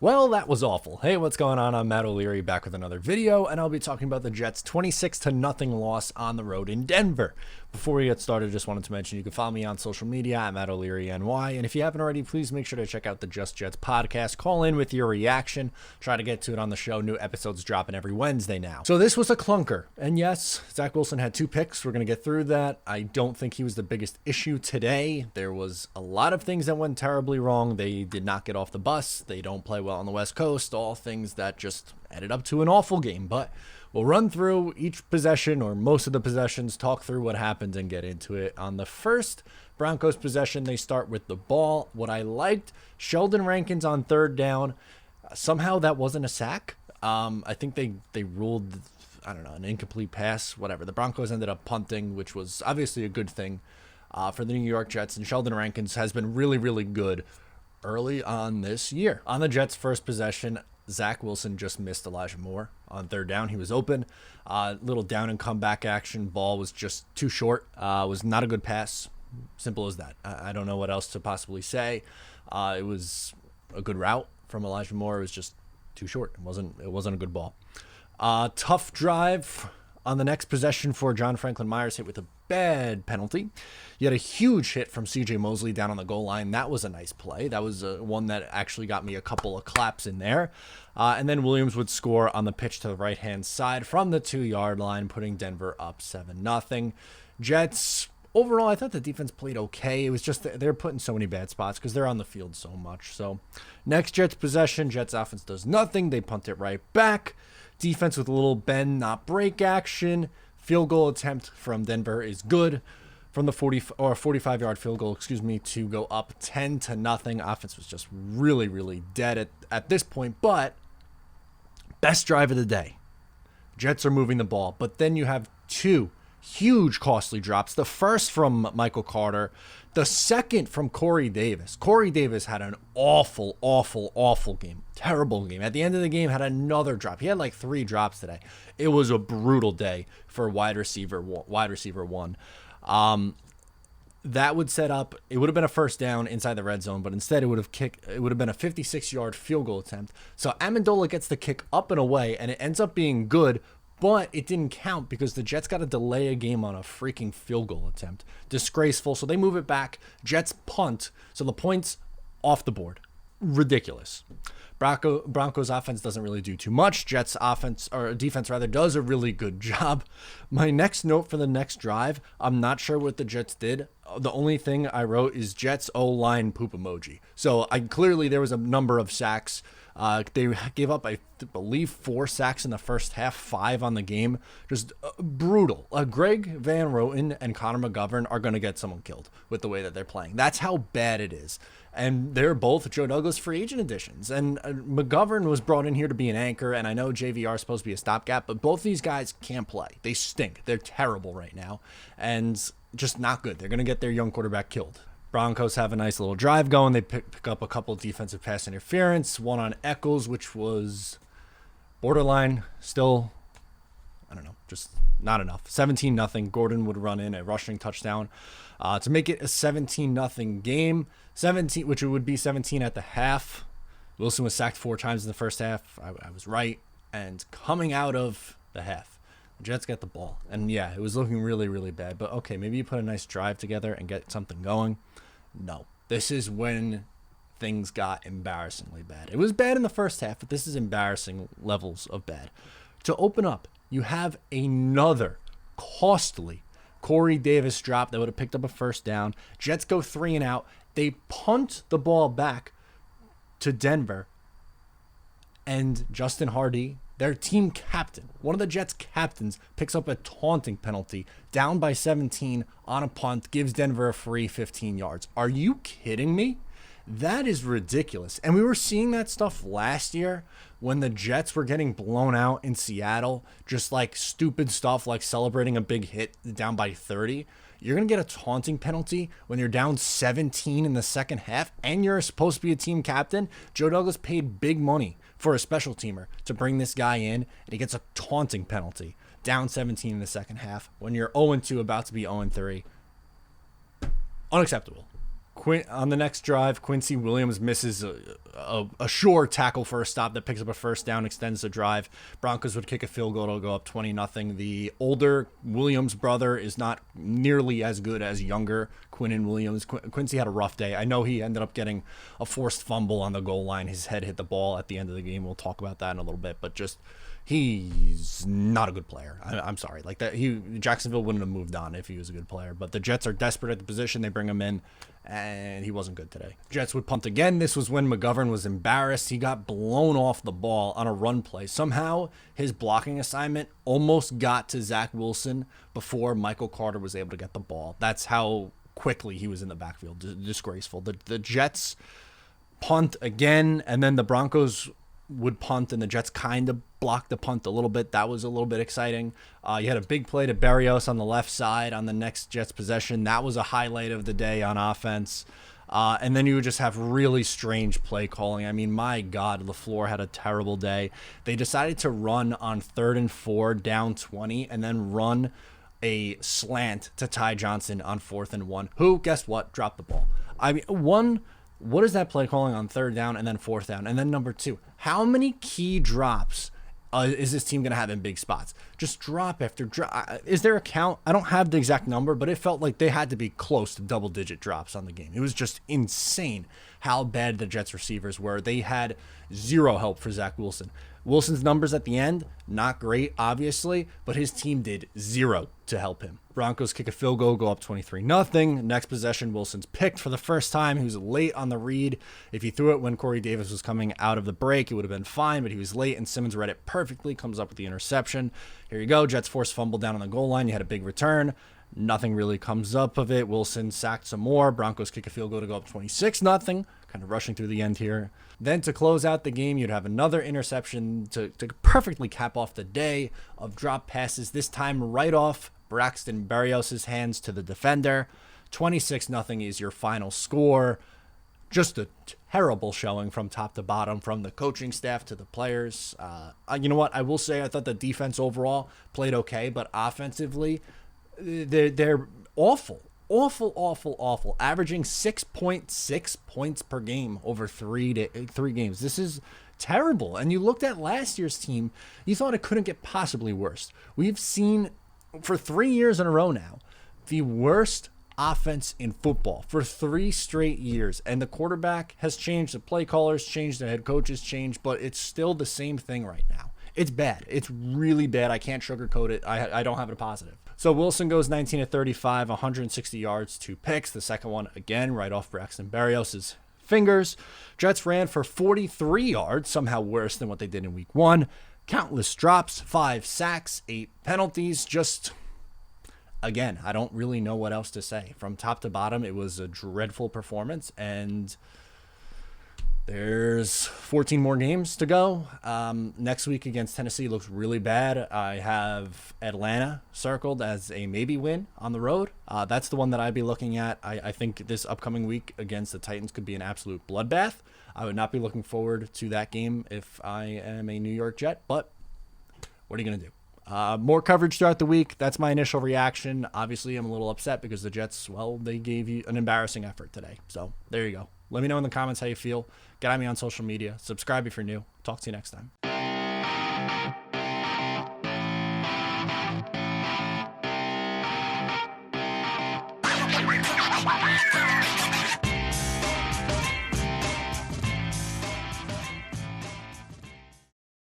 Well, that was awful. Hey, what's going on? I'm Matt O'Leary back with another video, and I'll be talking about the Jets' 26-0 loss on the road in Denver. Before we get started, just wanted to mention you can follow me on social media. I'm at O'Leary NY, and if you haven't already, please make sure to check out the Just Jets podcast. Call in with your reaction. Try to get to it on the show. New episodes dropping every Wednesday now. So this was a clunker, and yes, Zach Wilson had 2 picks. We're going to get through that. I don't think he was the biggest issue today. There was a lot of things that went terribly wrong. They did not get off the bus. They don't play well on the West Coast. All things that just added up to an awful game, but we'll run through each possession or most of the possessions, talk through what happened, and get into it. On the first Broncos possession, they start with the ball. What I liked, Sheldon Rankins on 3rd down. Somehow that wasn't a sack. I think they ruled, I don't know, an incomplete pass, whatever. The Broncos ended up punting, which was obviously a good thing for the New York Jets. And Sheldon Rankins has been really, really good early on this year. On the Jets' first possession, Zach Wilson just missed Elijah Moore on 3rd down. He was open. Little down and comeback action. Ball was just too short. Was not a good pass. Simple as that. I don't know what else to possibly say. It was a good route from Elijah Moore. It was just too short. It wasn't a good ball. Tough drive on the next possession for John Franklin Myers, hit with a bad penalty. You had a huge hit from C.J. Mosley down on the goal line. That was a nice play. That was one that actually got me a couple of claps in there. And then Williams would score on the pitch to the right-hand side from the 2-yard line, putting Denver up 7-0. Jets, overall, I thought the defense played okay. It was just they're put in so many bad spots because they're on the field so much. So next Jets possession, Jets offense does nothing. They punt it right back. Defense with a little bend, not break action. Field goal attempt from Denver is good from the 45-yard field goal, to go up 10-0. Offense was just really, really dead at this point. But best drive of the day. Jets are moving the ball, but then you have 2 huge costly drops. The first from Michael Carter, the second from Corey Davis. Corey Davis had an awful game. Terrible game. At the end of the game, had another drop. He had like 3 drops today. It was a brutal day for wide receiver 1. That would set up, it would have been a first down inside the red zone, but instead it would have been a 56-yard field goal attempt. So Amendola gets the kick up and away, and it ends up being good, but it didn't count because the Jets got to delay a game on a freaking field goal attempt. Disgraceful. So they move it back. Jets punt. So the points off the board. Ridiculous. Broncos offense doesn't really do too much. Jets offense, or defense rather, does a really good job. My next note for the next drive, I'm not sure what the Jets did. The only thing I wrote is Jets O-line poop emoji. So clearly there was a number of sacks. They gave up, I believe, 4 sacks in the first half, 5 on the game. Just brutal. Greg Van Roten and Connor McGovern are going to get someone killed with the way that they're playing. That's how bad it is. And they're both Joe Douglas free agent additions. And McGovern was brought in here to be an anchor, and I know JVR is supposed to be a stopgap, but both these guys can't play. They stink. They're terrible right now, and just not good. They're going to get their young quarterback killed. Broncos have a nice little drive going. They pick up a couple of defensive pass interference, one on Eccles, which was borderline. Still, I don't know, just not enough. 17-0. Gordon would run in a rushing touchdown to make it a 17-0 game. 17, which it would be 17 at the half. Wilson was sacked 4 times in the first half. I was right. And coming out of the half, the Jets get the ball. And yeah, it was looking really, really bad. But okay, maybe you put a nice drive together and get something going. No, this is when things got embarrassingly bad. It was bad in the first half, but this is embarrassing levels of bad. To open up, you have another costly Corey Davis drop that would have picked up a first down. Jets go 3 and out. They punt the ball back to Denver, and Justin Hardy, their team captain, one of the Jets captains, picks up a taunting penalty down by 17 on a punt, gives Denver a free 15 yards. Are you kidding me? That is ridiculous. And we were seeing that stuff last year when the Jets were getting blown out in Seattle, just like stupid stuff like celebrating a big hit down by 30. You're going to get a taunting penalty when you're down 17 in the second half and you're supposed to be a team captain. Joe Douglas paid big money for a special teamer to bring this guy in, and he gets a taunting penalty down 17 in the second half when you're 0-2 about to be 0-3. Unacceptable. On the next drive, Quincy Williams misses a sure tackle for a stop that picks up a first down, extends the drive. Broncos would kick a field goal. It'll go up 20-0. The older Williams brother is not nearly as good as younger Quinnen Williams. Quincy had a rough day. I know he ended up getting a forced fumble on the goal line. His head hit the ball at the end of the game. We'll talk about that in a little bit, but just he's not a good player. I'm sorry. Like that, Jacksonville wouldn't have moved on if he was a good player. But the Jets are desperate at the position. They bring him in, and he wasn't good today. Jets would punt again. This was when McGovern was embarrassed. He got blown off the ball on a run play. Somehow his blocking assignment almost got to Zach Wilson before Michael Carter was able to get the ball. That's how quickly he was in the backfield. Disgraceful. The Jets punt again, and then the Broncos would punt, and the Jets kind of blocked the punt a little bit. That was a little bit exciting. You had a big play to Berrios on the left side on the next Jets possession. That was a highlight of the day on offense. And then you would just have really strange play calling. I mean, my God, LaFleur had a terrible day. They decided to run on 3rd and 4, down 20, and then run a slant to Ty Johnson on 4th and 1, who, guess what, dropped the ball. I mean, what is that play calling on 3rd down and then 4th down? And then number 2, how many key drops is this team going to have in big spots? Just drop after drop. Is there a count? I don't have the exact number, but it felt like they had to be close to double-digit drops on the game. It was just insane how bad the Jets receivers were. They had zero help for Zach Wilson. Wilson's numbers at the end, not great, obviously, but his team did zero to help him. Broncos kick a field goal, go up 23-0. Next possession, Wilson's picked for the first time. He was late on the read. If he threw it when Corey Davis was coming out of the break, it would have been fine, but he was late, and Simmons read it perfectly, comes up with the interception. Here you go, Jets force fumble down on the goal line. You had a big return. Nothing really comes up of it. Wilson sacked some more. Broncos kick a field goal to go up 26-0. Kind of rushing through the end here. Then to close out the game, you'd have another interception to perfectly cap off the day of drop passes, this time right off Braxton Berrios' hands to the defender. 26-0 is your final score. Just a terrible showing from top to bottom, from the coaching staff to the players. You know what? I will say I thought the defense overall played okay, but offensively, they're awful. Awful. Averaging 6.6 points per game over three games. This is terrible. And you looked at last year's team, you thought it couldn't get possibly worse. We've seen for 3 years in a row now the worst offense in football for 3 straight years. And the quarterback has changed, the play callers changed, the head coaches changed, but it's still the same thing right now. It's bad. It's really bad. I can't sugarcoat it. I don't have it positive. So Wilson goes 19 of 35, 160 yards, 2 picks. The second one, again, right off Braxton Berrios' fingers. Jets ran for 43 yards, somehow worse than what they did in week 1. Countless drops, 5 sacks, 8 penalties. Just, again, I don't really know what else to say. From top to bottom, it was a dreadful performance, and there's 14 more games to go. Next week against Tennessee looks really bad. I have Atlanta circled as a maybe win on the road. That's the one that I'd be looking at. I think this upcoming week against the Titans could be an absolute bloodbath. I would not be looking forward to that game if I am a New York Jet, but what are you going to do? More coverage throughout the week. That's my initial reaction. Obviously, I'm a little upset because the Jets, well, they gave you an embarrassing effort today. So there you go. Let me know in the comments how you feel. Get at me on social media. Subscribe if you're new. Talk to you next time.